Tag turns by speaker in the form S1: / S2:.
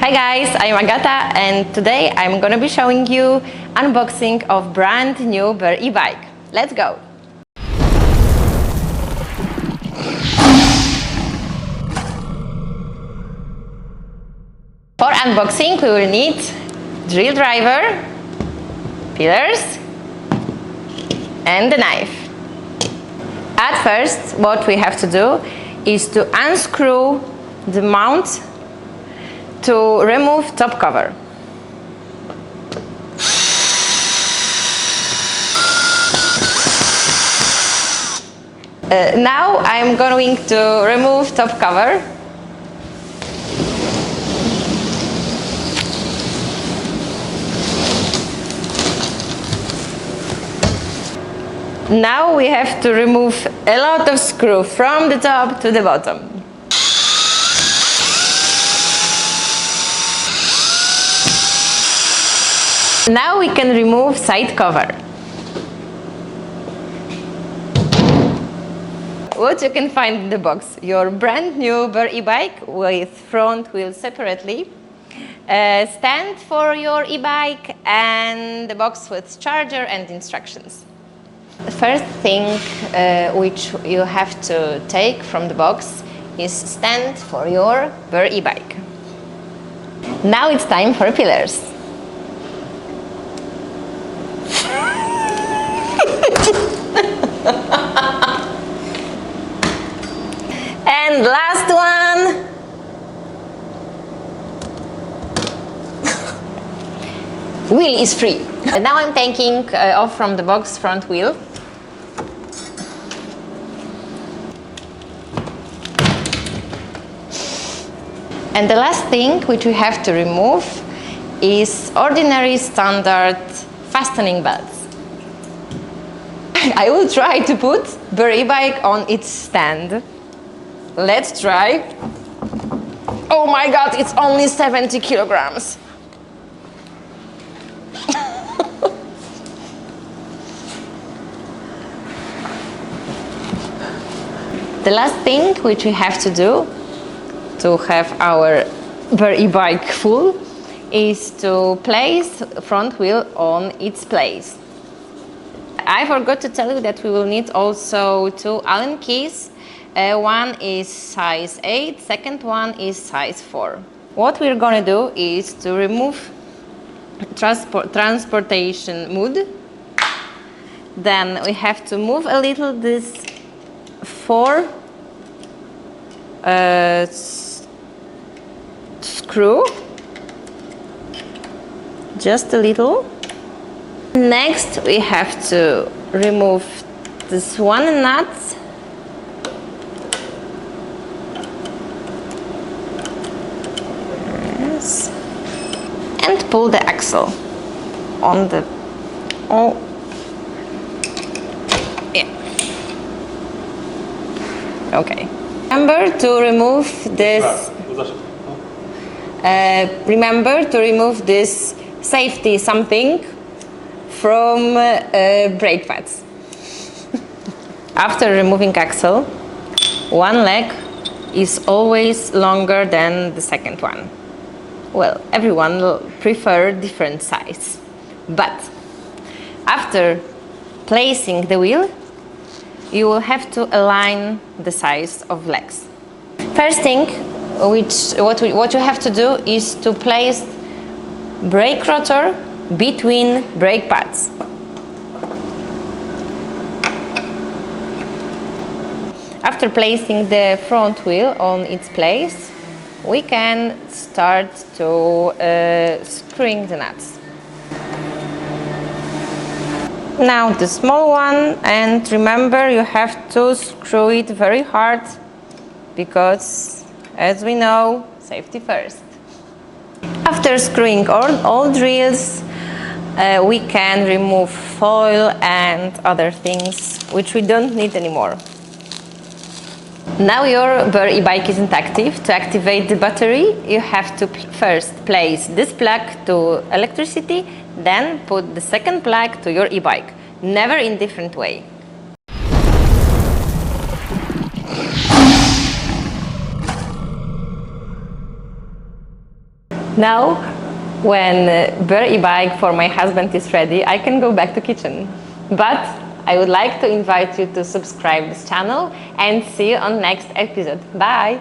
S1: Hi guys, I'm Agata and today I'm gonna be showing you unboxing of brand new BearEbike. Let's go! For unboxing we will need drill driver, pillars and the knife. At first what we have to do is to unscrew the mount to remove top cover. Now I'm going to remove top cover. Now we have to remove a lot of screw from the top to the bottom. Now we can remove side cover. What you can find in the box: your brand new BearEbike with front wheel separately, a stand for your e-bike and the box with charger and instructions. The first thing which you have to take from the box is stand for your BearEbike. Now it's time for pillars. And last one. Wheel is free. And now I'm taking off from the box front wheel. And the last thing which we have to remove is ordinary standard fastening belts. I will try to put BearEbike on its stand. Let's try. Oh my god, it's only 70 kilograms. The last thing which we have to do to have our BearEbike full is to place front wheel on its place. I forgot to tell you that we will need also two Allen keys. One is size 8, second one is size 4. What we're gonna do is to remove transportation mode. Then we have to move a little this 4 screw, just a little. Next we have to remove this one nut. Yes. And pull the axle on the yeah. Okay. Remember to remove this. Remember to remove this safety something from brake pads. After removing axle, one leg is always longer than the second one. Well, everyone will prefer different size, but after placing the wheel, you will have to align the size of legs. First thing, what you have to do is to place brake rotor between brake pads. After placing the front wheel on its place, we can start to screwing the nuts. Now the small one, and remember you have to screw it very hard because, as we know, safety first. After screwing all drills, we can remove foil and other things which we don't need anymore. Now your BearEbike isn't active. To activate the battery, you have to first place this plug to electricity, then put the second plug to your e-bike. Never in different way. Now, when BearEbike for my husband is ready, I can go back to kitchen. But I would like to invite you to subscribe this channel and see you on next episode. Bye!